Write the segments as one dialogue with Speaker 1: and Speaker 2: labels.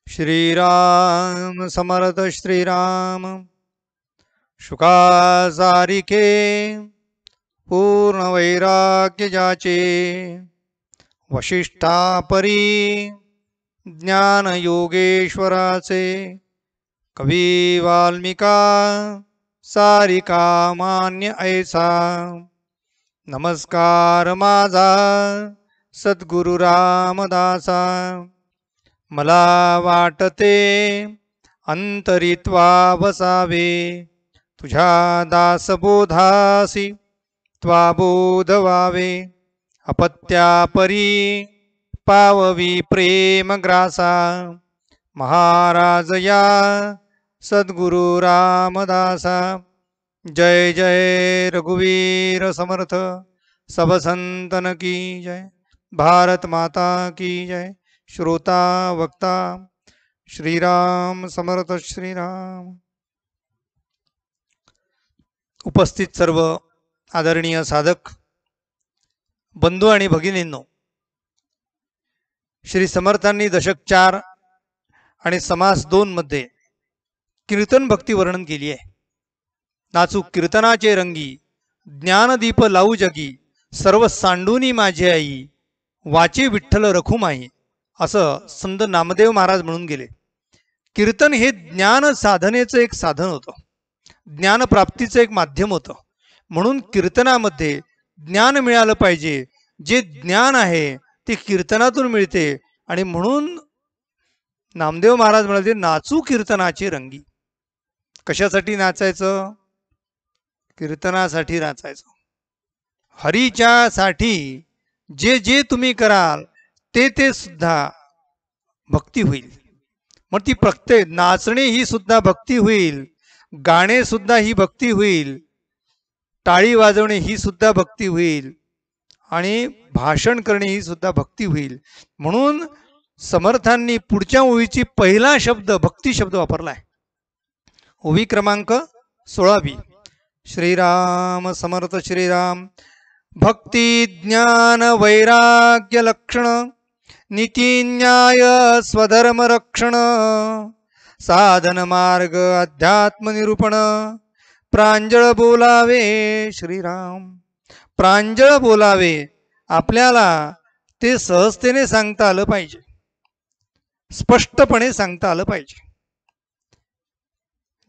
Speaker 1: श्रीराम समर्थ श्रीराम शुकासारिके पूर्ण वैराग्य जाचे वशिष्ठा परी ज्ञान योगेश्वराचे कवी वाल्मिका सारिका मान्य ऐसा नमस्कार माझा सद्गुरु रामदासा मला वाटते अंतरित्वा वसावे तुझ्या दासबोधासी त्वा बोध व्हावे अपत्यापरी पाववी प्रेम ग्रासा महाराज या सद्गुरु रामदासा जय जय रघुवीर समर्थ सब संतन की जय भारत माता की जय श्रोता वक्ता श्रीराम समर्थ श्रीराम। उपस्थित सर्व आदरणीय साधक बंधू आणि भगिनींनो, श्री समर्थांनी दशक 4 आणि समास 2 मध्ये कीर्तन भक्ती वर्णन केली आहे। नाचूक कीर्तनाचे रंगी ज्ञानदीप लावू जगी सर्व सांडूनी माझी आई वाचे विठ्ठल रखुमाई असं संत नामदेव महाराज म्हणून गेले। कीर्तन हे ज्ञान साधनेचं एक साधन होतं, ज्ञान प्राप्तीचं एक माध्यम होतं। म्हणून कीर्तनामध्ये ज्ञान मिळालं पाहिजे। जे ज्ञान आहे ते कीर्तनातून मिळते आणि म्हणून नामदेव महाराज म्हणाले नाचू कीर्तनाची रंगी। कशासाठी नाचायचं? कीर्तनासाठी नाचायचं। हरीच्या साठी जे जे तुम्ही कराल ते सुद्धा भक्ती होईल। मग ती प्रत्येक नाचणे ही सुद्धा भक्ती होईल, गाणे सुद्धा ही भक्ती होईल, टाळी वाजवणे ही सुद्धा भक्ती होईल आणि भाषण करणे ही सुद्धा भक्ती होईल। म्हणून समर्थांनी पुढच्या ओळीची पहिला शब्द भक्ती शब्द वापरलाय। ओवी क्रमांक 16 श्रीराम समर्थ श्रीराम। भक्ती ज्ञान वैराग्य लक्षण नीति न्याय स्वधर्म रक्षण साधन मार्ग अध्यात्म निरूपण प्रांजळ बोलावे श्रीराम। प्रांजळ बोलावे, आपल्याला ते सहजतेने सांगता आलं पाहिजे, स्पष्टपणे सांगता आलं पाहिजे।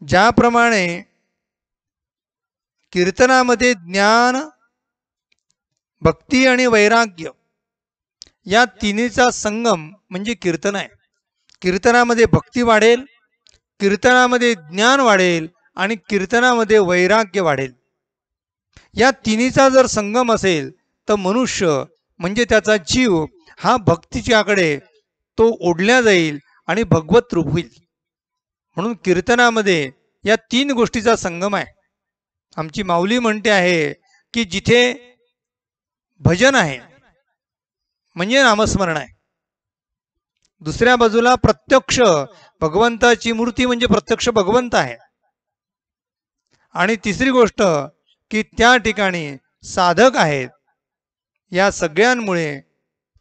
Speaker 1: ज्याप्रमाणे कीर्तनामध्ये ज्ञान भक्ती आणि वैराग्य या तिन्हीचा संगम म्हणजे कीर्तन आहे। कीर्तनामध्ये भक्ती वाढेल, कीर्तनामध्ये ज्ञान वाढेल आणि कीर्तनामध्ये वैराग्य वाढेल। या तिन्हीचा जर संगम असेल तर मनुष्य म्हणजे त्याचा जीव हा भक्तीच्याकडे तो ओढल्या जाईल आणि भगवत रूप होईल। म्हणून कीर्तनामध्ये या 3 गोष्टीचा संगम आहे। आमची माऊली म्हणते आहे की जिथे भजन आहे म्हणजे नामस्मरण आहे, दुसऱ्या बाजूला प्रत्यक्ष भगवंताची मूर्ती म्हणजे प्रत्यक्ष भगवंत आहे, आणि तिसरी गोष्ट की त्या ठिकाणी साधक आहेत। या सगळ्यांमुळे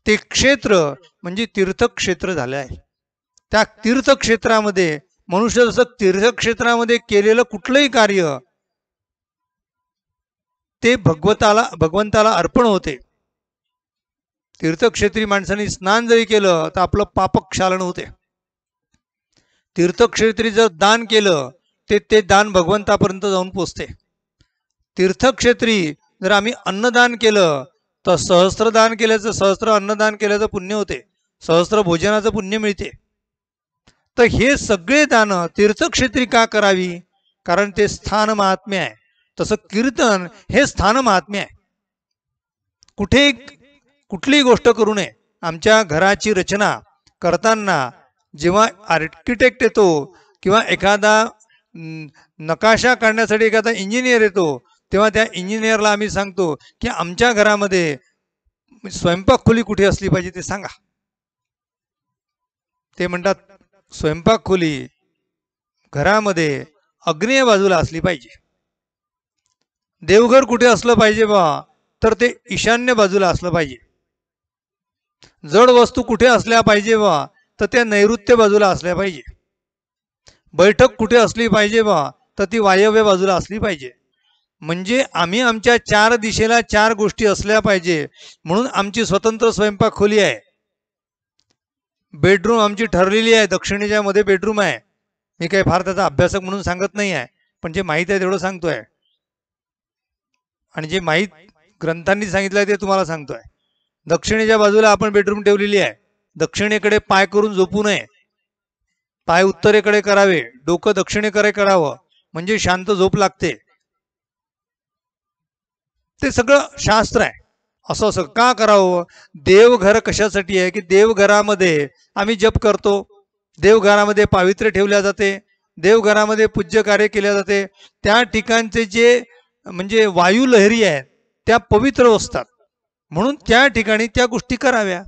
Speaker 1: ते क्षेत्र म्हणजे तीर्थक्षेत्र झाले आहे। त्या तीर्थक्षेत्रामध्ये मनुष्य जसं तीर्थक्षेत्रामध्ये केलेलं कुठलंही कार्य ते भगवंताला अर्पण होते। तीर्थक्षेत्री माणसांनी स्नान जरी केलं तर आपलं पापक क्षालन होते। तीर्थक्षेत्री जर दान केलं ते दान भगवंतापर्यंत जाऊन पोचते। तीर्थक्षेत्री जर आम्ही अन्नदान केलं तर सहस्त्रदान केल्याचं, सहस्त्र अन्नदान केल्याचं पुण्य होते, सहस्त्र भोजनाचं पुण्य मिळते। तर हे सगळे दान तीर्थक्षेत्री का करावी? कारण ते स्थान महात्म्य आहे। तसं कीर्तन हे स्थान महात्म्य आहे। कुठे कुठली गोष्ट करू नये। आमच्या घराची रचना करताना जेव्हा आर्किटेक्ट येतो किंवा एखादा नकाशा काढण्यासाठी एखादा इंजिनियर येतो तेव्हा त्या इंजिनियरला आम्ही सांगतो की आमच्या घरामध्ये स्वयंपाक खोली कुठे असली पाहिजे ते सांगा। ते म्हणतात स्वयंपाक खोली घरामध्ये अग्नेय बाजूला असली पाहिजे। देवघर कुठे असलं पाहिजे बा? तर ते ईशान्य बाजूला असलं पाहिजे। जड वस्तू कुठे असल्या पाहिजे बा? तर त्या नैऋत्य बाजूला असल्या पाहिजे. बैठक कुठे असली पाहिजे बा, तर ती वायव्य बाजूला असली पाहिजे. म्हणजे आम्ही आमच्या 4 दिशेला 4 गोष्टी असल्या पाहिजे. म्हणून आमची स्वतंत्र स्वयंपाक खोली आहे. बेडरूम आमची ठरलेली आहे, दक्षिणेच्या मध्ये बेडरूम आहे. मी काही फार त्याचा अभ्यासक म्हणून सांगत नाही आहे, पण जे माहीत आहे तेवढं सांगतोय. आणि जे माहीत ग्रंथांनी सांगितलं ते तुम्हाला सांगतोय. दक्षिणेच्या बाजूला आपण बेडरूम ठेवलेली आहे. दक्षिणेकडे पाय करून झोपू नये, पाय उत्तरेकडे करावे, डोकं दक्षिणेकडे करावं, म्हणजे शांत झोप लागते. ते सगळं शास्त्र आहे. असं असं का करावं? देवघर कशासाठी आहे की देवघरामध्ये आम्ही जप करतो, देवघरामध्ये पावित्र्य ठेवल्या जाते, देवघरामध्ये पूज्य कार्य केल्या जाते. त्या ठिकाणचे जे म्हणजे वायू लहरी आहेत त्या पवित्र असतात. म्हणून त्या ठिकाणी त्या गोष्टी कराव्या.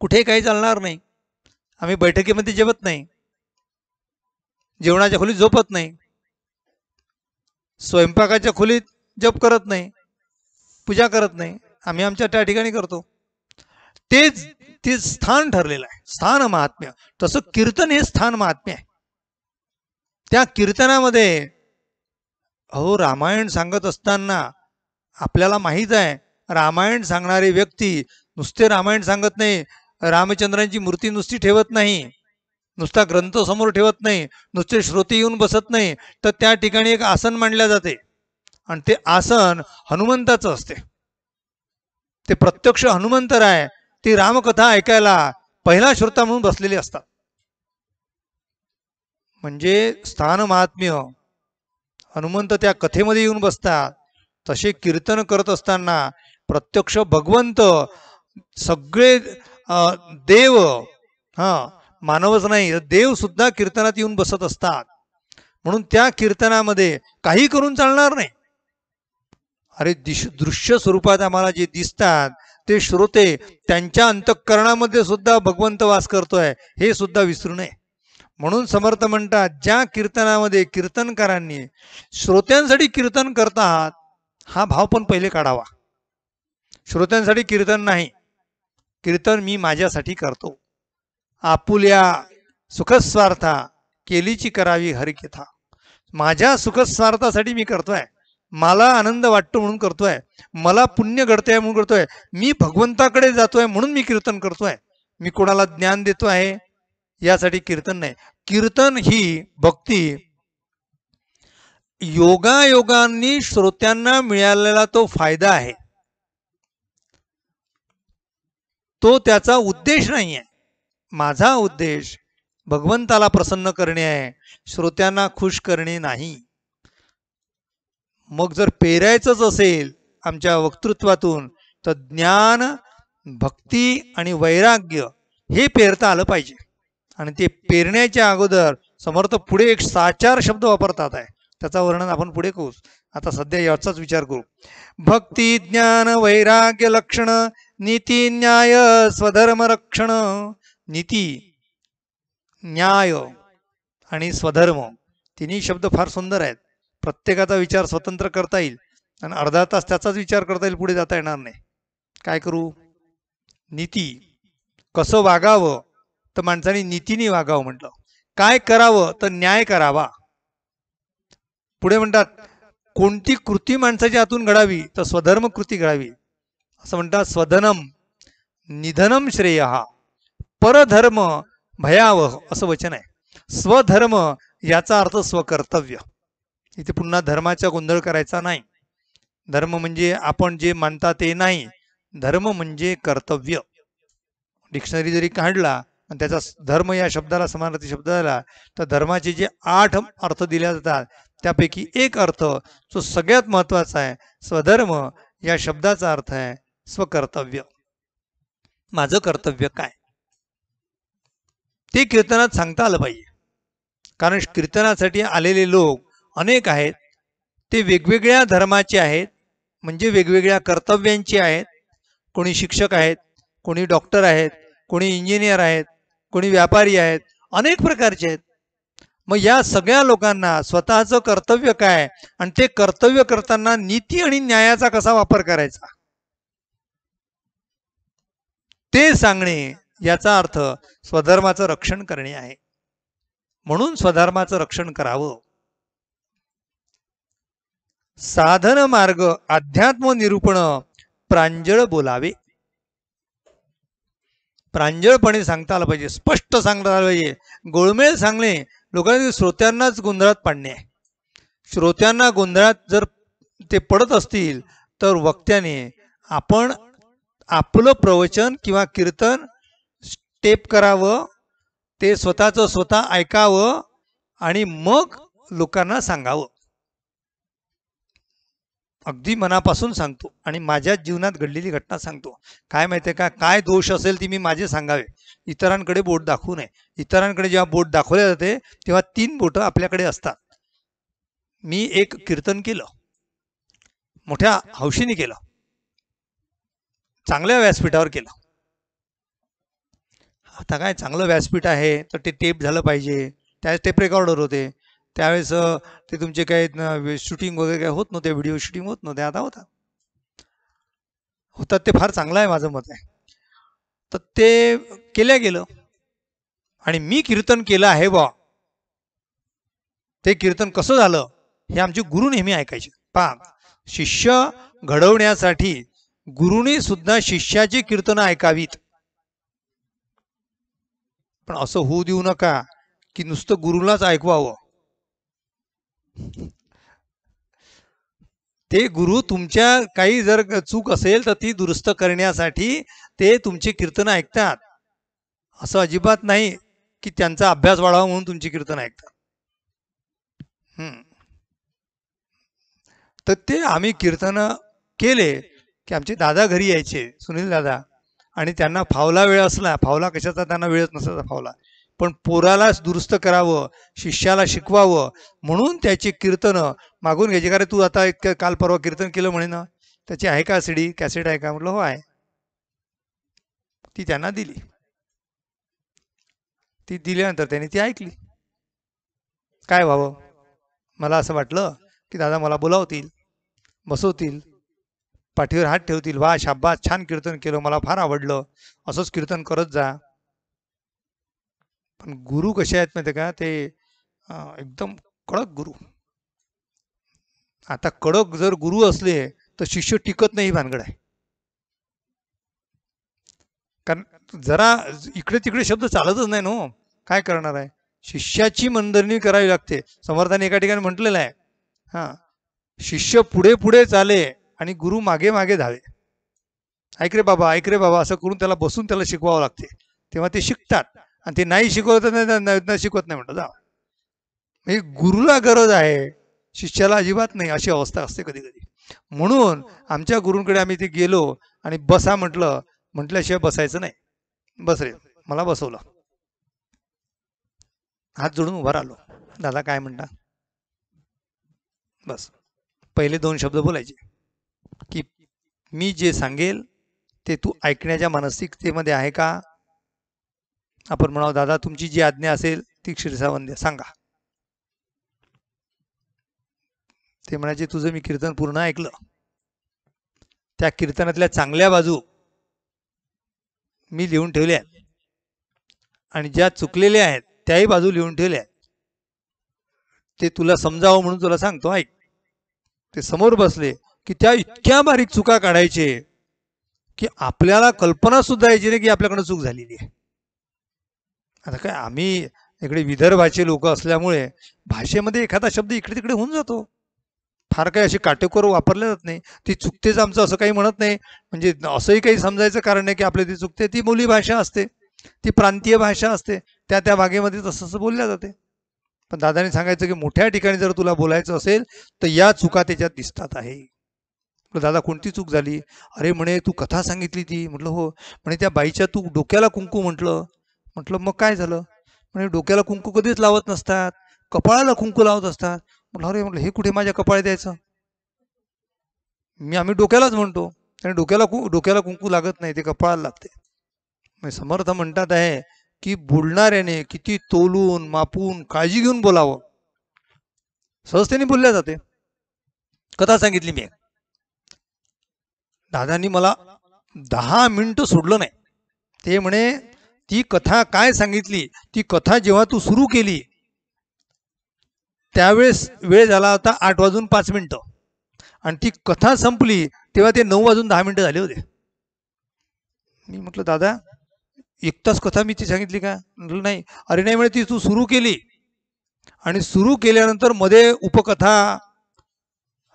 Speaker 1: कुठे काही चालणार नाही. आम्ही बैठकीमध्ये जेवत नाही, जेवणाच्या खोलीत झोपत नाही, स्वयंपाकाच्या खोलीत जप करत नाही, पूजा करत नाही. आम्ही आमच्या त्या ठिकाणी करतो. तेच ते स्थान ठरलेलं आहे, स्थान महात्म्य. तसं कीर्तन हे स्थान महात्म्य आहे. त्या कीर्तनामध्ये अहो रामायण सांगत असताना आपल्याला माहीत आहे, रामायण सांगणारी व्यक्ती नुसते रामायण सांगत नाही, रामचंद्रांची मूर्ती नुसती ठेवत नाही, नुसता ग्रंथ समोर ठेवत नाही, नुसते श्रोते येऊन बसत नाही, तर त्या ठिकाणी एक आसन मांडल्या जाते. आणि ते आसन हनुमंताचं असते. ते प्रत्यक्ष हनुमंतर आहे. ती रामकथा ऐकायला पहिला श्रोता म्हणून बसलेले असतात. म्हणजे स्थान महात्म्य, हनुमंत त्या कथेमध्ये येऊन बसतात. तसे कीर्तन करत असताना प्रत्यक्ष भगवंत, सगळे देव, मानवच नाही देव सुद्धा कीर्तनात येऊन बसत असतात. म्हणून त्या कीर्तनामध्ये काही करून चालणार नाही. अरे दृश्य स्वरूपात आम्हाला जे दिसतात ते श्रोते, त्यांच्या अंतःकरणामध्ये सुद्धा भगवंत वास करतोय हे सुद्धा विसरू नये. म्हणून समर्थ म्हणतात, ज्या कीर्तनामध्ये कीर्तनकारांनी श्रोत्यांसाठी कीर्तन करतात हा भाव पण पहिले काढावा. श्रोत्यांसाठी कीर्तन नाही, कीर्तन मी माझ्यासाठी करतो. आपुल्या सुखस्वार्था केलीची करावी हरिकथा. माझ्या सुखस्वार्थासाठी मी करतोय, मला आनंद वाटतो म्हणून करतोय, मला पुण्य घडतंय म्हणून करतोय, मी भगवंताकडे जातोय म्हणून मी कीर्तन करतोय. मी कोणाला ज्ञान देतो आहे यासाठी कीर्तन नाही. कीर्तन ही भक्ती योगायोगांनी श्रोत्यांना मिळालेला तो फायदा आहे, तो त्याचा उद्देश नाही आहे. माझा उद्देश भगवंताला प्रसन्न करणे आहे, श्रोत्यांना खुश करणे नाही. मग जर पेरायचंच असेल आमच्या वक्तृत्वातून तर ज्ञान, भक्ती आणि वैराग्य हे पेरता आलं पाहिजे. आणि ते पेरण्याच्या अगोदर समर्थ पुढे एक 6-4 शब्द वापरतात आहे, त्याचा वर्णन आपण पुढे करू. आता सध्या याचाच विचार करू. भक्ती, ज्ञान, वैराग्य, लक्षण, नीती, न्याय, स्वधर्म रक्षण. नीती, न्याय आणि स्वधर्म तिन्ही शब्द फार सुंदर आहेत. प्रत्येकाचा विचार स्वतंत्र करता येईल आणि अर्धा तास त्याचाच विचार करता येईल, पुढे जाता येणार नाही. काय करू? नीती, कसं वागावं तर माणसाने नीतीने वागावं म्हटलं. काय करावं तर न्याय करावा. पुढे म्हणतात कोणती कृती माणसाच्या हातून घडावी तर स्वधर्म कृती घडावी. असं म्हणतात स्वधनम निधनम श्रेय, परधर्म भयावह असं वचन आहे. स्वधर्म याचा अर्थ स्वकर्तव्य. इथे पुन्हा धर्माचा गोंधळ करायचा नाही. धर्म म्हणजे आपण जे मानता ते नाही, धर्म म्हणजे कर्तव्य. डिक्शनरी जरी काढला आणि त्याचा धर्म या शब्दाला समानार्थी शब्द झाला तर धर्माचे जे 8 अर्थ दिले जातात त्यापैकी एक अर्थ जो सगळ्यात महत्वाचा आहे, स्वधर्म या शब्दाचा अर्थ आहे स्वकर्तव्य. माझं कर्तव्य काय ते कीर्तनात सांगता आलं पाहिजे. कारण कीर्तनासाठी आलेले लोक अनेक आहेत, ते वेगवेगळ्या धर्माचे आहेत, म्हणजे वेगवेगळ्या कर्तव्यांचे आहेत. कोणी शिक्षक आहेत, कोणी डॉक्टर आहेत, कोणी इंजिनियर आहेत, कोणी व्यापारी आहेत, अनेक प्रकारचे आहेत. मग या सगळ्या लोकांना स्वतःचं कर्तव्य काय आणि ते कर्तव्य करताना नीती आणि न्यायाचा कसा वापर करायचा ते सांगणे याचा अर्थ स्वधर्माचं रक्षण करणे आहे. म्हणून स्वधर्माचं रक्षण करावं. साधन मार्ग अध्यात्म निरूपण प्रांजळ बोलावे. प्रांजळपणे सांगता आलं पाहिजे, स्पष्ट सांगता आलं पाहिजे. गोळमेळ सांगणे लोकांनी श्रोत्यांनाच गोंधळात पाडणे आहे. श्रोत्यांना गोंधळात जर ते पडत असतील तर वक्त्याने आपण आपलं प्रवचन किंवा कीर्तन टेप करावं, ते स्वतःचं स्वतः ऐकावं आणि मग लोकांना सांगावं. अगदी मनापासून सांगतो आणि माझ्या जीवनात घडलेली घटना सांगतो. काय माहितीये का, काय दोष असेल ती मी माझे सांगावे, इतरांकडे बोट दाखवू नये. इतरांकडे जेव्हा बोट दाखवले जाते तेव्हा 3 बोटं आपल्याकडे असतात. मी एक कीर्तन केलं, मोठ्या हौशीने केलं, चांगल्या व्यासपीठावर केलं. आता काय चांगलं व्यासपीठ आहे तर ते टेप झालं पाहिजे, त्या टेप रेकॉर्डर होते त्यावेळेस. ते तुमचे काही शूटिंग वगैरे काय होत नव्हते, व्हिडिओ शूटिंग होत नव्हते. आता होतात ते फार चांगलं आहे माझं मत आहे. तर ते केल्या गेलं आणि मी कीर्तन केलं आहे बा. ते कीर्तन कसं झालं हे आमचे गुरु नेहमी ऐकायचे. पहा, शिष्य घडवण्यासाठी गुरुनी सुद्धा शिष्याची कीर्तनं ऐकावीत. पण असं होऊ देऊ नका की नुसतं गुरुलाच ऐकवावं. ते गुरु तुमच्या काही जर चूक असेल तर ती दुरुस्त करण्यासाठी ते तुमची कीर्तन ऐकतात. असं अजिबात नाही की त्यांचा अभ्यास वाढावा म्हणून तुमची कीर्तन ऐकतात. तर ते आम्ही कीर्तन केले की आमचे दादा घरी यायचे, सुनील दादा, आणि त्यांना फावला वेळ असला, फावला कशाचा त्यांना वेळच नसायचा फावला, पण पोराला दुरुस्त करावं, शिष्याला शिकवावं म्हणून त्याची कीर्तनं मागून घ्यायची. कारण तू आता इतकं काल परवा कीर्तन केलं म्हणे ना, त्याची आहे का सीडी कॅसेट आहे का? म्हटलं हो आहे. ती त्यांना दिली. ती दिल्यानंतर त्यांनी ती ऐकली. काय व्हावं, मला असं वाटलं की दादा मला बोलावतील, बसवतील, पाठीवर हात ठेवतील, वा शाब्बास छान कीर्तन केलं, मला फार आवडलं, असंच कीर्तन करत जा. पण गुरु कसे आहेत माहिती का, ते एकदम कडक गुरु. आता कडक जर गुरु असले तर शिष्य टिकत नाही, भानगड आहे. कारण जरा इकडे तिकडे शब्द चालतच नाही ना. काय करणार आहे, शिष्याची मनधरणी करावी लागते. समर्थाने एका ठिकाणी म्हटलेलं आहे, शिष्य पुढे पुढे चाले आणि गुरु मागे मागे धावे. ऐक रे बाबा, ऐक रे बाबा असं करून त्याला बसून त्याला शिकवावं लागते, तेव्हा ते शिकतात. आणि ते नाही शिकवत नाही, शिकवत नाही म्हणतात. म्हणजे गुरुला गरज आहे, शिष्याला अजिबात नाही, अशी अवस्था असते कधी कधी. म्हणून आमच्या गुरूंकडे आम्ही ते गेलो आणि बसा म्हटल्याशिवाय बसायचं नाही. बस रे, मला बसवलं, हात जोडून उभा राहिलो, दादा काय म्हणता, बस पहिले 2 शब्द बोलायचे की मी जे सांगेल ते तू ऐकण्याच्या मानसिकतेमध्ये आहे का? आपण म्हणावं दादा तुमची जी आज्ञा असेल ती शिरसावंद्य सांगा. ते म्हणायचे तुझं मी कीर्तन पूर्ण ऐकलं, त्या कीर्तनातल्या चांगल्या बाजू मी लिहून ठेवल्या आहेत आणि ज्या चुकलेल्या आहेत त्याही बाजू लिहून ठेवल्या आहेत. ते तुला समजावं म्हणून तुला सांगतो, ऐक. ते समोर बसले की त्या इतक्या बारीक चुका काढायचे की आपल्याला कल्पना सुद्धा यायची नाही की आपल्याकडे चूक झालेली आहे. आता काय आम्ही इकडे विदर्भाचे लोक असल्यामुळे भाषेमध्ये एखादा शब्द इकडे तिकडे होऊन जातो, फार काही असे काटेकोर वापरले जात नाही. ती चुकतेच आमचं असं काही म्हणत नाही, म्हणजे असंही काही समजायचं कारण नाही की आपल्या ती चुकते. ती बोली भाषा असते, ती प्रांतीय भाषा असते, त्या त्या भागेमध्ये तसं बोलल्या जाते. पण दादाने सांगायचं की मोठ्या ठिकाणी जर तुला बोलायचं असेल तर या चुका त्याच्यात दिसतात आहे. दादा कोणती चूक झाली? अरे म्हणे तू कथा सांगितली ती. म्हटलं हो. म्हणे त्या बाईच्या तू डोक्याला कुंकू म्हटलं. म्हटलं मग काय झालं? म्हणे डोक्याला कुंकू कधीच लावत नसतात, कपाळाला कुंकू लावत असतात. म्हटलं अरे, म्हटलं हे कुठे माझ्या कपाळी द्यायचं? आम्ही डोक्यालाच म्हणतो, आणि डोक्याला कुंकू लागत नाही, ते कपाळाला लागते. समर्थ म्हणतात आहे की बोलणाऱ्याने किती तोलून मापून काळजी घेऊन बोलावं. सहजतेने बोलल्या जाते. कथा सांगितली मी, दादांनी मला 10 मिनिटं सोडलं नाही. ते म्हणे ती कथा काय सांगितली, ती कथा जेव्हा तू सुरू केली त्यावेळेस वेळ झाला होता 8:05 आणि ती कथा संपली तेव्हा ते 9:10 झाले होते. मी म्हटलं दादा 1 तास कथा मी ती सांगितली का? म्हटलं नाही. अरे नाही, म्हणजे ती तू सुरू केली आणि सुरू केल्यानंतर मध्ये उपकथा,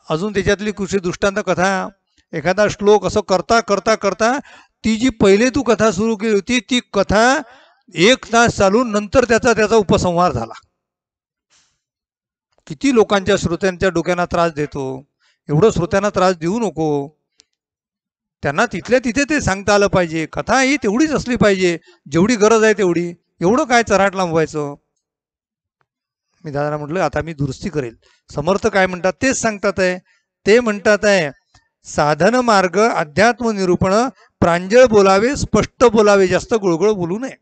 Speaker 1: अजून त्याच्यातली कृषी दृष्टांत कथा, एखादा श्लोक, असं करता करता करता ती जी पहिले तू कथा सुरू केली होती ती कथा 1 तास चालून नंतर त्याचा उपसंहार झाला. किती लोकांच्या श्रोत्यांच्या डोक्यांना त्रास देतो. एवढं श्रोत्यांना त्रास देऊ नको. त्यांना तिथल्या तिथे ते सांगता आलं पाहिजे. कथा ही तेवढीच असली पाहिजे जेवढी गरज आहे तेवढी. एवढं काय चराट लांबवायचं. मी दादाला म्हटलं आता मी दुरुस्ती करेल. समर्थ काय म्हणतात तेच सांगतात आहे. ते म्हणतात आहे साधन मार्ग अध्यात्म निरूपण प्रांजळ बोलावे, स्पष्ट बोलावे, जास्त गुळगुळ बोलू नये.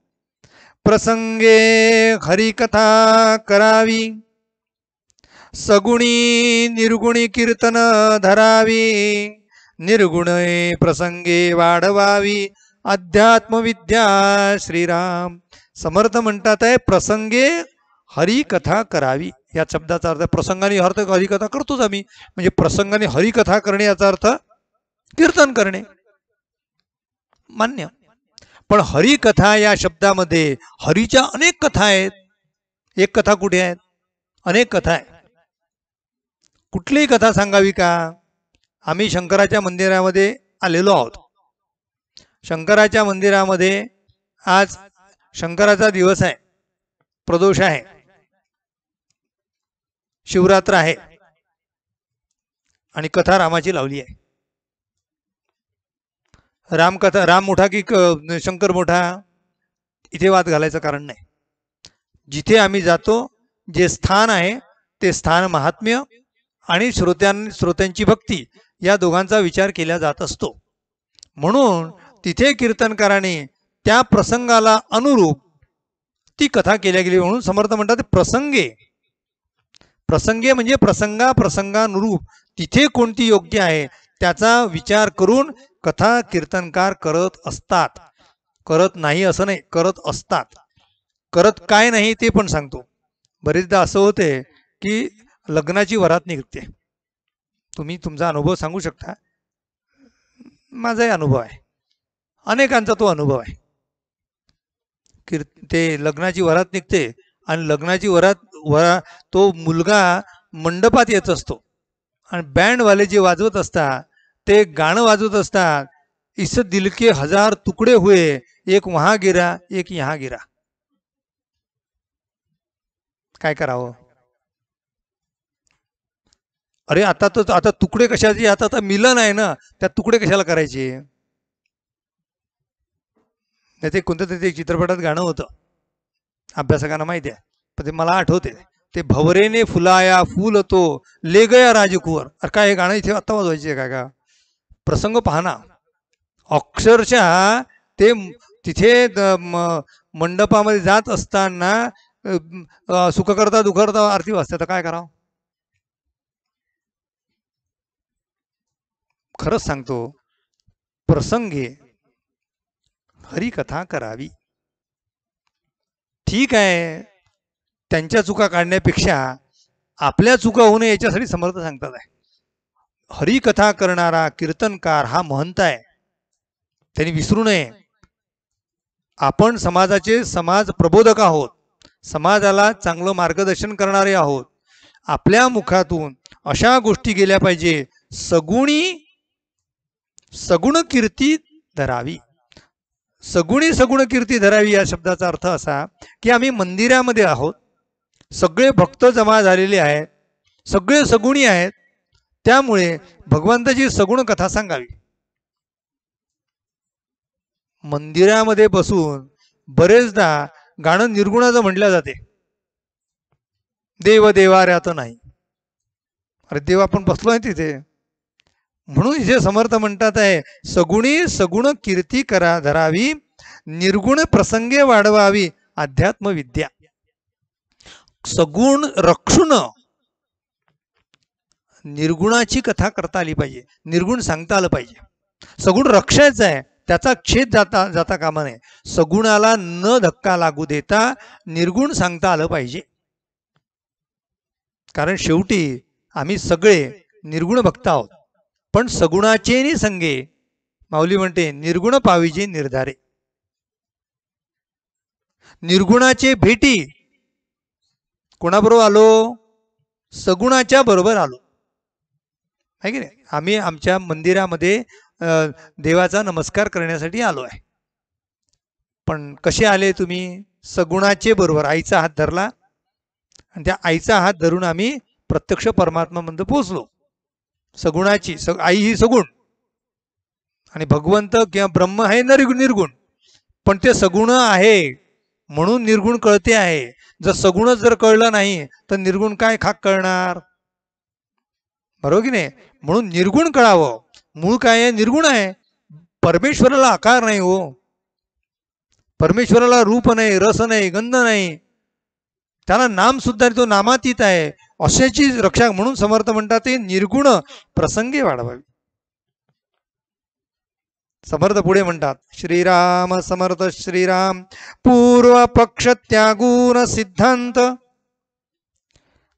Speaker 1: प्रसंगे हरिकथा करावी, सगुणी निर्गुणी कीर्तन धरावी, निर्गुणे प्रसंगे वाढवावी, अध्यात्म विद्या श्रीराम. समर्थ म्हणतात आहे प्रसंगे हरिकथा करावी. या शब्दाचा अर्थ प्रसंगाने अर्थ हरिकथा करतोच आम्ही, म्हणजे प्रसंगाने हरिकथा करणे याचा अर्थ कीर्तन करणे मान्य. पण हरिकथा या शब्दामध्ये हरीच्या अनेक कथा आहेत. एक कथा कुठे आहेत? अनेक कथा आहेत. कुठलीही कथा सांगावी का? आम्ही शंकराच्या मंदिरामध्ये आलेलो आहोत. शंकराच्या मंदिरामध्ये आज शंकराचा दिवस आहे, प्रदोष आहे, शिवरात्र आहे आणि कथा रामाची लावली आहे. रामकथा, राम मोठा की शंकर मोठा, इथे वाद घालायचं कारण नाही. जिथे आम्ही जातो जे स्थान आहे ते स्थान महात्म्य आणि श्रोत्यांची भक्ती या दोघांचा विचार केला जात असतो. म्हणून तिथे कीर्तनकाराने त्या प्रसंगाला अनुरूप ती कथा केल्या गेली. म्हणून समर्थ म्हणतात प्रसंगे. प्रसंगे म्हणजे प्रसंगानुरूप तिथे कोणती योग्य आहे त्याचा विचार करून कथा कीर्तनकार करत असतात. करत नाही असं नाही, करत असतात. करत काय नाही ते पण सांगतो. बरेचदा असं होते की लग्नाची वरात निघते. तुम्ही तुमचा अनुभव सांगू शकता, माझाही अनुभव आहे, अनेकांचा तो अनुभव आहे. ते लग्नाची वरात निघते आणि लग्नाची वरात तो मुलगा मंडपात येत असतो आणि बँडवाले जे वाजवत असतात ते गाणं वाजवत असतात, इस दिल के 1000 तुकडे हुए, एक वहां गिरा एक यहां गिरा. काय करावं? अरे आता तुकडे कशाचे? आता मिलन आहे ना, त्या तुकडे कशाला करायचे? नाही ते कोणतं तरी चित्रपटात गाणं होतं, अभ्यासकांना माहिती आहे, पण ते मला आठवते. ते भवरेने फुलाया फूल तो ले गया राजकुवर. अरे काय हे गाणं इथे आत्ता वाजवायचे काय का? प्रसंग पाहना. अक्षरशः ते तिथे मंडपामध्ये जात असताना सुख करता दुःख करता आरती वाजते. तर काय करावं? खरंच सांगतो, प्रसंगे हरिकथा करावी. ठीक आहे, त्यांच्या चुका काढण्यापेक्षा आपल्या चुका होऊ नये याच्यासाठी समर्थ सांगतात आहे. हरिकथा करणारा कीर्तनकार हा महंत आहे, त्यांनी विसरू नये. आपण समाज प्रबोधक आहोत, समाजाला चांगलं मार्गदर्शन करणारे आहोत. आपल्या मुखातून अशा गोष्टी गेल्या पाहिजे, सगुण कीर्ती धरावी. सगुण कीर्ती धरावी या शब्दाचा अर्थ असा की आम्ही मंदिरामध्ये आहोत, सगळे भक्त जमा झालेले आहेत, सगळे सगुणी आहेत, त्यामुळे भगवंताची सगुण कथा सांगावी. मंदिरामध्ये बसून बरेचदा गाणं निर्गुणाचं म्हटलं जाते. देव देवाऱ्यात नाही. अरे देव आपण बसलो आहे तिथे. म्हणून इथे समर्थ म्हणतात आहे सगुण कीर्ती करा धरावी, निर्गुण प्रसंगे वाढवावी, अध्यात्म विद्या. सगुण रक्षून निर्गुणाची कथा करता आली पाहिजे, निर्गुण सांगता आलं पाहिजे. सगुण रक्षायचं आहे त्याचा छेद जाता जाता कामा नये. सगुणाला न धक्का लागू देता निर्गुण सांगता आलं पाहिजे. कारण शेवटी आम्ही सगळे निर्गुण भक्त आहोत. पण सगुणाचे नि संगे माऊली म्हणते निर्गुण पाविजे निर्धारे. निर्गुणाचे भेटी कोणाबरोबर आलो? सगुणाच्या बरोबर आलो आहे की नाही. आम्ही आमच्या मंदिरामध्ये देवाचा नमस्कार करण्यासाठी आलो आहे. पण कसे आले तुम्ही? सगुणाचे बरोबर. आईचा हात धरला आणि त्या आईचा हात धरून आम्ही प्रत्यक्ष परमात्मामध्ये पोहोचलो. सगुणाची आई ही सगुण आणि भगवंत किंवा ब्रह्म आहे निर्गुण. पण ते सगुण आहे म्हणून निर्गुण कळते आहे. जर सगुणच जर कळलं नाही तर निर्गुण काय खाक कळणार? बरोबर की नाही. म्हणून निर्गुण कळावं. मूळ काय आहे? निर्गुण आहे. परमेश्वराला आकार नाही हो. परमेश्वराला रूप नाही, रस नाही, गंध नाही. त्याला नाम सुद्धा तो नामातीत आहे. अशाची रक्षा म्हणून समर्थ म्हणतात ते निर्गुण प्रसंगी वाढवावी. समर्थ पुढे म्हणतात श्रीराम समर्थ श्रीराम पूर्व पक्ष त्यागून सिद्धांत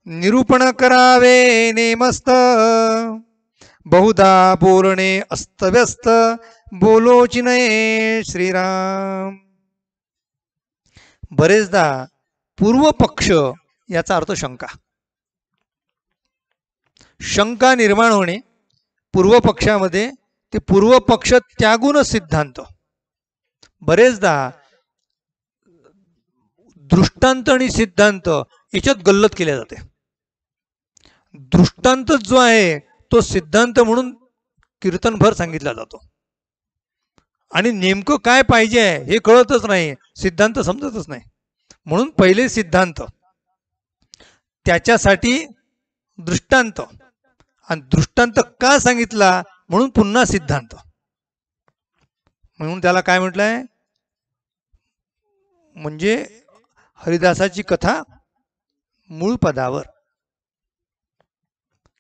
Speaker 1: निरूपण करावे नेमस्त बहुधा बोलणे अस्तव्यस्त बोलोची नये श्रीराम. बरेचदा पूर्व पक्ष याचा अर्थ शंका. शंका निर्माण होणे पूर्व पक्षामध्ये. ते पूर्व पक्ष त्यागून सिद्धांत. बरेचदा दृष्टांत आणि सिद्धांत याच्यात गल्लत केल्या जाते. दृष्टांत जो आहे तो सिद्धांत म्हणून कीर्तनभर सांगितला जातो आणि नेमकं काय पाहिजे हे कळतच नाही, सिद्धांत समजतच नाही. म्हणून पहिले सिद्धांत, त्याच्यासाठी दृष्टांत, आणि दृष्टांत का सांगितला म्हणून पुन्हा सिद्धांत. म्हणून त्याला काय म्हटलंय? म्हणजे हरिदासाची कथा मूळ पदावर.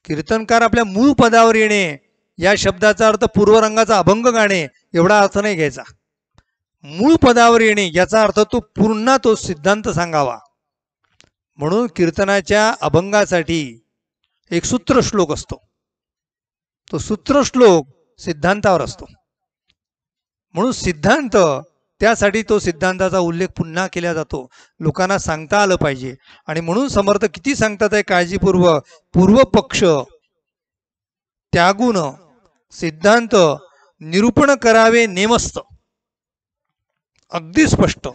Speaker 1: कीर्तनकार आपल्या मूळ पदावर येणे या शब्दाचा अर्थ पूर्वरंगाचा अभंग गाणे एवढा अर्थ नाही घ्यायचा. मूळ पदावर येणे याचा अर्थ तो पूर्ण तो सिद्धांत सांगावा. म्हणून कीर्तनाच्या अभंगासाठी एक सूत्र श्लोक असतो. तो सूत्र श्लोक सिद्धांतावर असतो. म्हणून सिद्धांत, त्यासाठी तो सिद्धांताचा उल्लेख पुन्हा केला जातो. लोकांना सांगता आलं पाहिजे. आणि म्हणून समर्थ किती सांगतात आहे काळजीपूर्वक. पूर्व पक्ष त्यागून सिद्धांत निरूपण करावे नेमस्त. अगदी स्पष्ट.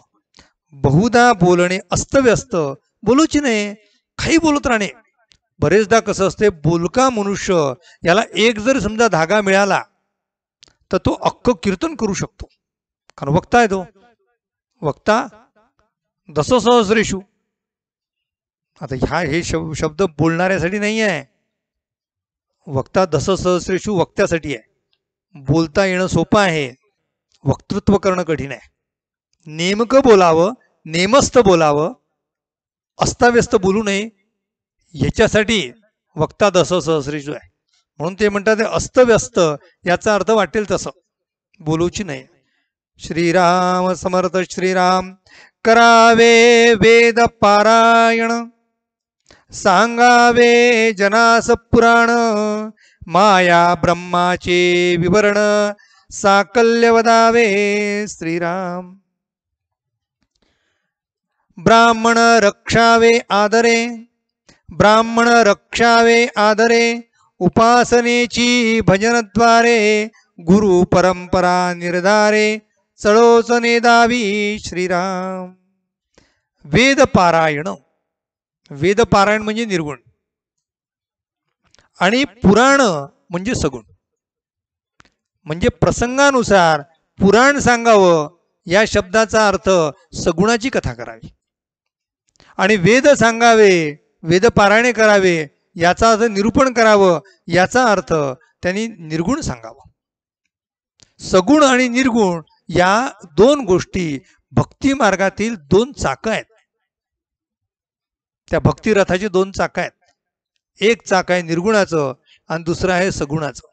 Speaker 1: बहुधा बोलणे अस्तव्यस्त बोलूची नाही, काही बोलत राहणे. बरेचदा कसं असते, बोलका मनुष्य याला एक जर समजा धागा मिळाला तर तो अख्खं कीर्तन करू शकतो. कारण वक्ता आहे तो. वक्ता दस सहस्रेषु. आता हे शब्द बोलणाऱ्यासाठी नाही आहे. वक्ता दस सहस्रेषु वक्त्यासाठी आहे. बोलता येणं सोपं आहे, वक्तृत्व करणं कठीण आहे. नेमकं बोलावं, नेमस्त बोलावं, अस्ताव्यस्त बोलू नये, याच्यासाठी वक्ता दस सहस्रेषु आहे. म्हणून ते म्हणतात अस्तव्यस्त याचा अर्थ वाटेल तसं बोलूची नाही. श्रीराम समर्थ श्रीराम. करावे वेद पारायण, सांगावे जनास पुराण, माया ब्रह्माचे विवरण, साकल्य वदावे श्रीराम. ब्राह्मण रक्षावे आदरे, ब्राह्मण रक्षावे आदरे, उपासनेची भजनद्वारे, गुरु परंपरा निर्धारे, चळोच नेदावी श्रीराम. वेद पारायण, वेद पारायण म्हणजे निर्गुण, आणि पुराण म्हणजे सगुण. म्हणजे प्रसंगानुसार पुराण सांगावं या शब्दाचा अर्थ सगुणाची कथा करावी. आणि वेद सांगावे, वेद पारायणे करावे याचा अर्थ निरूपण करावं याचा अर्थ त्यांनी निर्गुण सांगावं. सगुण आणि निर्गुण या दोन गोष्टी भक्ती मार्गातील दोन चाकं आहेत. त्या भक्ती रथाची दोन चाकं आहेत. एक चाक आहे निर्गुणाचं आणि दुसरं आहे सगुणाचं.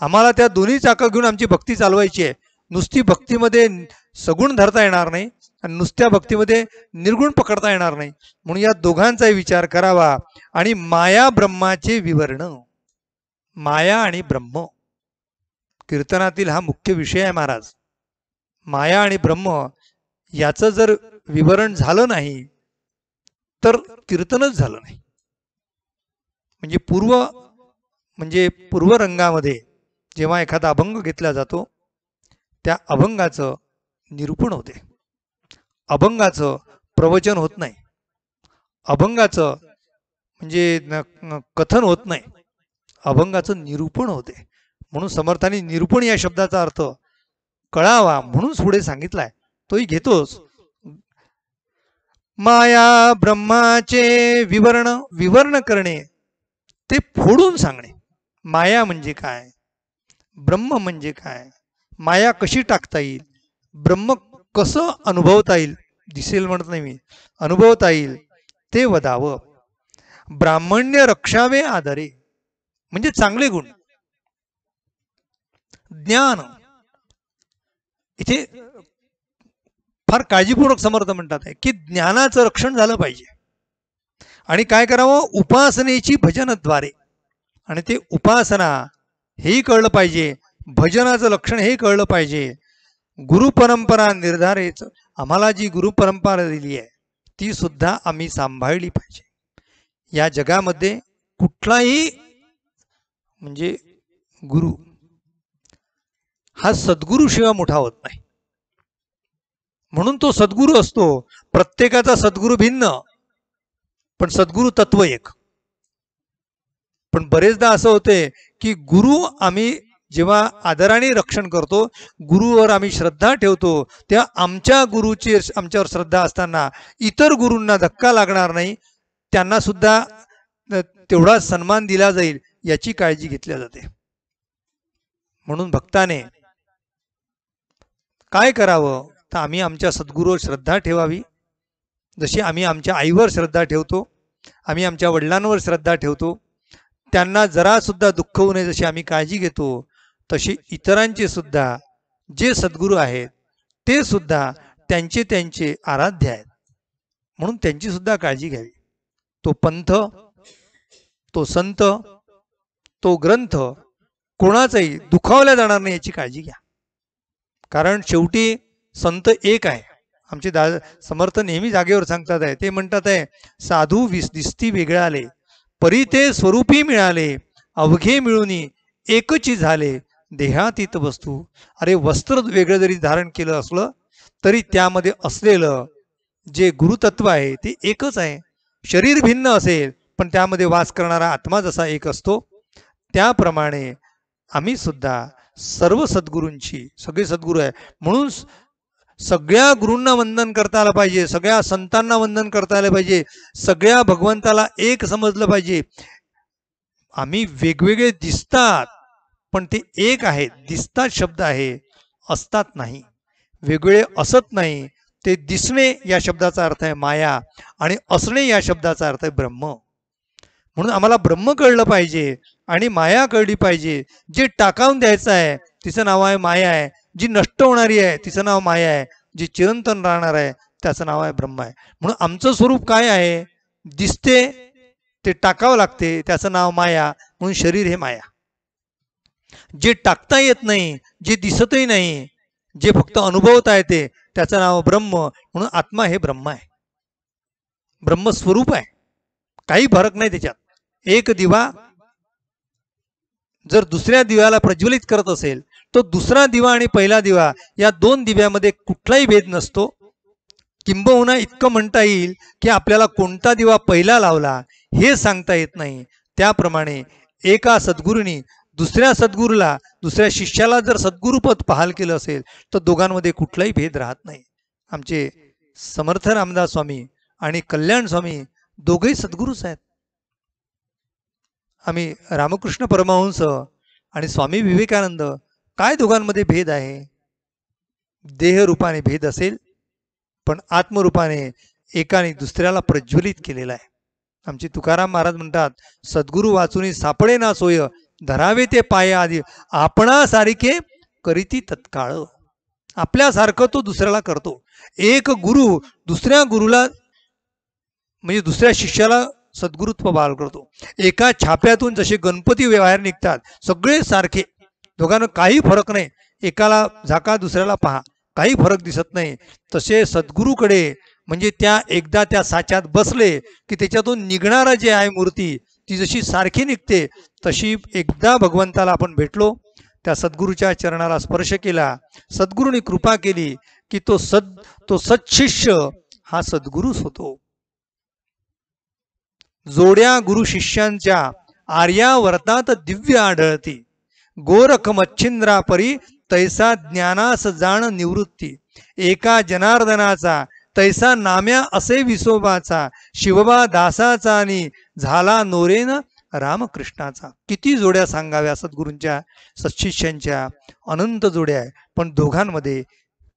Speaker 1: आम्हाला त्या दोन्ही चाकं घेऊन आमची भक्ती चालवायची आहे. नुसती भक्तीमध्ये सगुण धरता येणार नाही आणि नुसत्या भक्तीमध्ये निर्गुण पकडता येणार नाही. म्हणून या दोघांचाही विचार करावा. आणि माया ब्रह्माचे विवरण, माया आणि ब्रह्म कीर्तनातील हा मुख्य विषय आहे महाराज. माया आणि ब्रह्म याचं जर विवरण झालं नाही तर कीर्तनच झालं नाही. म्हणजे पूर्व रंगामध्ये जेव्हा एखादा अभंग घेतला जातो त्या अभंगाचं निरूपण होते, अभंगाचं प्रवचन होत नाही, अभंगाचं म्हणजे कथन होत नाही, अभंगाचं निरूपण होते. म्हणून समर्थांनी निरूपण या शब्दाचा अर्थ कळावा म्हणून पुढे सांगितलाय, तोही घेतोच. माया ब्रह्माचे विवरण करणे, ते फोडून सांगणे. माया म्हणजे काय, ब्रह्म म्हणजे काय, माया कशी टाकता येईल, ब्रह्म कसं अनुभवता येईल, दिसेल म्हणत नाही मी, अनुभवता येईल ते वदावं. ब्राह्मण्य रक्षावे आदरे म्हणजे चांगले गुण, ज्ञान. इथे फार काळजीपूर्वक समर्थ म्हणतात आहे की ज्ञानाचं रक्षण झालं पाहिजे. आणि काय करावं, उपासनेची भजनद्वारे. आणि ते उपासना हेही कळलं पाहिजे, भजनाचं लक्षण हे कळलं पाहिजे. गुरुपरंपरा निर्धारित, आम्हाला जी गुरुपरंपरा दिली आहे ती सुद्धा आम्ही सांभाळली पाहिजे. या जगामध्ये कुठलाही म्हणजे गुरु हा सद्गुरूशिवाय मोठा होत नाही. म्हणून तो सद्गुरू असतो. प्रत्येकाचा सद्गुरू भिन्न पण सद्गुरू तत्व एक. पण बरेचदा असं होते की गुरु आम्ही जेव्हा आदराने रक्षण करतो, गुरुवर आम्ही श्रद्धा ठेवतो, त्या आमच्या गुरुची आमच्यावर श्रद्धा असताना इतर गुरूंना धक्का लागणार नाही, त्यांना सुद्धा तेवढा सन्मान दिला जाईल याची काळजी घेतली जाते. म्हणून भक्ताने काय करावं तर आम्ही आमच्या सद्गुरूवर श्रद्धा ठेवावी. जशी आम्ही आमच्या आईवर श्रद्धा ठेवतो, आम्ही आमच्या वडिलांवर श्रद्धा ठेवतो, त्यांना जरा सुद्धा दुःख होऊ नये जशी आम्ही काळजी घेतो, तशी इतरांचे सुद्धा जे सद्गुरू आहेत ते सुद्धा त्यांचे त्यांचे आराध्य आहेत. म्हणून त्यांची सुद्धा काळजी घ्यावी. तो पंथ, तो संत, तो ग्रंथ कोणाचाही दुखावला जाणार नाही याची काळजी घ्या. कारण शेवटी संत एक आहे. आमचे समर्थ नेहमी जागेवर सांगतात आहे, ते म्हणतात आहे, साधू दिसती वेगळाले परी ते स्वरूपी मिळाले, अवघे मिळूनी एकची झाले देहातीत वस्तू. अरे वस्त्र वेगळं जरी धारण केलं असलं तरी त्यामध्ये असलेलं जे गुरुतत्व आहे ते एकच आहे. शरीर भिन्न असेल पण त्यामध्ये वास करणारा आत्मा जसा एक असतो, त्याप्रमाणे आम्ही सुद्धा सर्व सद्गुरूंची, सगळे सद्गुरू आहे म्हणून सगळ्या गुरूंना वंदन करता आलं पाहिजे, सगळ्या संतांना वंदन करता आलं पाहिजे, सगळ्या भगवंताला एक समजलं पाहिजे. आम्ही वेगवेगळे दिसतात पण ते एक आहेत. दिसतात शब्द आहे, असतात नाही, वेगवेगळे असत नाही. ते दिसणे या शब्दाचा अर्थ आहे माया आणि असणे या शब्दाचा अर्थ आहे ब्रह्म. म्हणून आम्हाला ब्रह्म कळलं पाहिजे आणि माया कळली पाहिजे. जे टाकावून द्यायचं आहे तिचं नाव आहे माया आहे, जी नष्ट होणारी आहे तिचं नाव माया आहे, जी चिरंतन राहणार आहे त्याचं नाव आहे ब्रह्म आहे. म्हणून आमचं स्वरूप काय आहे, दिसते ते टाकावं लागते त्याचं नाव माया. म्हणून शरीर हे माया. जे टाकता येत नाही, जे दिसतही नाही, जे फक्त अनुभवता येते त्याचं नाव ब्रह्म. म्हणून आत्मा हे ब्रह्म आहे, ब्रह्मस्वरूप आहे, काही फरक नाही त्याच्यात. एक दिवा जर दुसऱ्या दिव्याला प्रज्वलित करत असेल तो दुसरा दिवा आणि पहिला दिवा या दोन दिव्यामध्ये कुठलाही भेद नसतो. किंबहुना इतकं म्हणता येईल की आपल्याला कोणता दिवा पहिला लावला हे सांगता येत नाही. त्याप्रमाणे एका सद्गुरूंनी दुसऱ्या सद्गुरूला, दुसऱ्या शिष्याला जर सद्गुरूपद बहाल केलं असेल तर दोघांमध्ये कुठलाही भेद राहत नाही. आमचे समर्थ रामदास स्वामी आणि कल्याण स्वामी दोघेही सद्गुरूच आहेत. आम्ही रामकृष्ण परमहंस आणि स्वामी विवेकानंद, काय दोघांमध्ये भेद आहे? देहरूपाने भेद असेल पण आत्मरूपाने एकाने दुसऱ्याला प्रज्वलित केलेला आहे. आमचे तुकाराम महाराज म्हणतात, सद्गुरू वाचुनी सापडे ना सोय धरावे ते पाय आधी आपणासारखे करीती तत्काळ. आपल्यासारखं तो दुसऱ्याला करतो. एक गुरु दुसऱ्या गुरुला म्हणजे दुसऱ्या शिष्याला सद्गुरुत्व बहाल करतो. एका छाप्यातून जसे गणपती बाहेर निघतात सगळे सारखे, दोघांना काही फरक नाही, एकाला झाका दुसऱ्याला पहा, काही फरक दिसत नाही, तसे सद्गुरूकडे म्हणजे त्या एकदा त्या साच्यात बसले की त्याच्यातून निघणारा जे आहे मूर्ती ती जशी सारखी निघते, तशी एकदा भगवंताला आपण भेटलो, त्या सद्गुरूच्या चरणाला स्पर्श केला, सद्गुरूंनी कृपा केली की तो सत्शिष्य हा सद्गुरूच होतो. जोड्या गुरु शिष्यांच्या आर्यावर्तात दिव्य आढळती, गोरख मच्छिंद्रा परी तैसा ज्ञानास जाण निवृत्ती. एका जनार्दनाचा तैसा नाम्या असे विसोबाचा, शिवबा दासाचा आणि झाला नोरेन रामकृष्णाचा. किती जोड्या सांगाव्या सद्गुरूंच्या सत्शिष्यांच्या, अनंत जोड्या आहे, पण दोघांमध्ये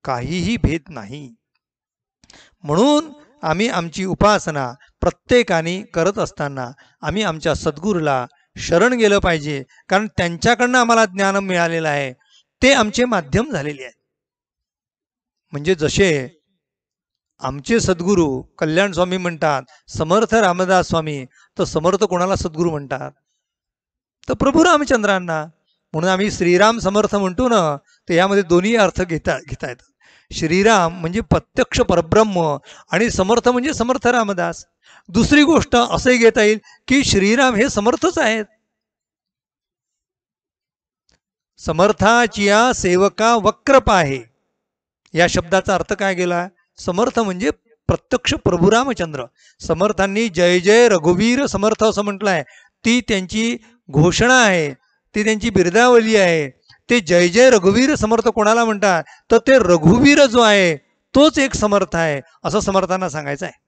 Speaker 1: काहीही भेद नाही. म्हणून आम्ही आमची उपासना प्रत्येकाने करत असताना आम्ही आमच्या सद्गुरूला शरण गेलं पाहिजे, कारण त्यांच्याकडनं आम्हाला ज्ञान मिळालेलं आहे, ते आमचे माध्यम झालेले आहे. म्हणजे जसे आमचे सद्गुरू कल्याण स्वामी म्हणतात समर्थ रामदास स्वामी, तर समर्थ कोणाला सद्गुरू म्हणतात? तर प्रभू रामचंद्रांना. म्हणून आम्ही श्रीराम समर्थ म्हणतो ना, तर यामध्ये दोन्ही अर्थ घेता येतात. श्रीराम म्हणजे प्रत्यक्ष परब्रह्म आणि समर्थ म्हणजे समर्थ रामदास. दुसरी गोष्ट असंही घेता येईल की श्रीराम हे समर्थच आहेत. समर्थाचिया सेवका वक्र पाहे, या शब्दाचा अर्थ काय गेला? समर्थ म्हणजे प्रत्यक्ष प्रभू रामचंद्र. समर्थांनी जय जय रघुवीर समर्थ असं म्हटलंय, ती त्यांची घोषणा आहे, ती त्यांची बिरदावली आहे. ते जय जय रघुवीर समर्थ कोणाला म्हणतात? तर ते रघुवीर जो आहे तोच एक समर्थ आहे असं समर्थांना सांगायचं आहे.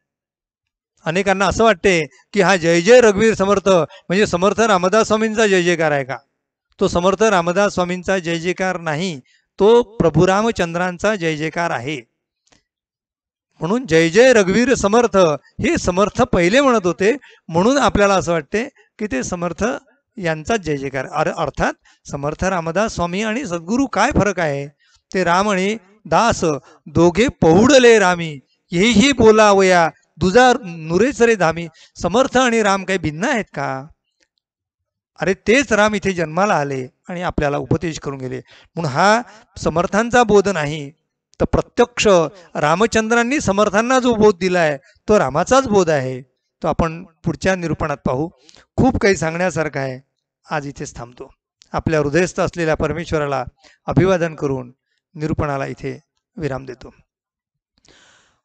Speaker 1: अनेकांना असं वाटते की हा जय जय रघुवीर समर्थ म्हणजे समर्थ रामदास स्वामींचा जय जयकार आहे का? तो समर्थ रामदास स्वामींचा जय जयकार नाही, तो प्रभू रामचंद्रांचा जय जयकार आहे. म्हणून जय जय रघुवीर समर्थ हे समर्थ पहिले म्हणत होते, म्हणून आपल्याला असं वाटते की ते समर्थ यांचा जय जयकार. अर्थात समर्थ रामदास स्वामी आणि सद्गुरू काय फरक आहे? ते राम आणि दास दोघे पहुडले रामी, हेही बोलावया दुजा नुरेच रे धामी. समर्थ आणि राम काही भिन्न आहेत का? अरे तेच राम इथे जन्माला आले आणि आपल्याला उपदेश करून गेले. म्हणून हा समर्थांचा बोध नाही, तर प्रत्यक्ष रामचंद्रांनी समर्थांना जो बोध दिलाय तो रामाचाच बोध आहे. तो आपण पुढच्या निरूपणात पाहू. खूप काही सांगण्यासारखं आहे. आज इथेच थांबतो. आपल्या हृदयस्थ असलेल्या परमेश्वराला अभिवादन करून निरूपणाला इथे विराम देतो.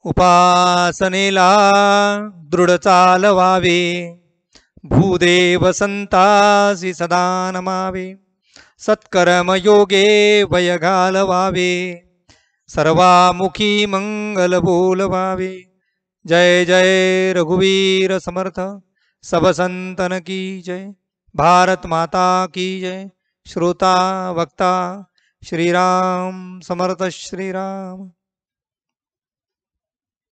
Speaker 1: उपासनेला दृढ चालवावे, भूदेव संतासी सदा नमावे. सत्कर्म योगे वय घालवावे, सर्वामुखी मंगल बोलवावे. जय जय रघुवीर समर्थ, सब संतन की जय. भारत माता की जय. श्रोता वक्ता श्रीराम समर्थ श्रीराम.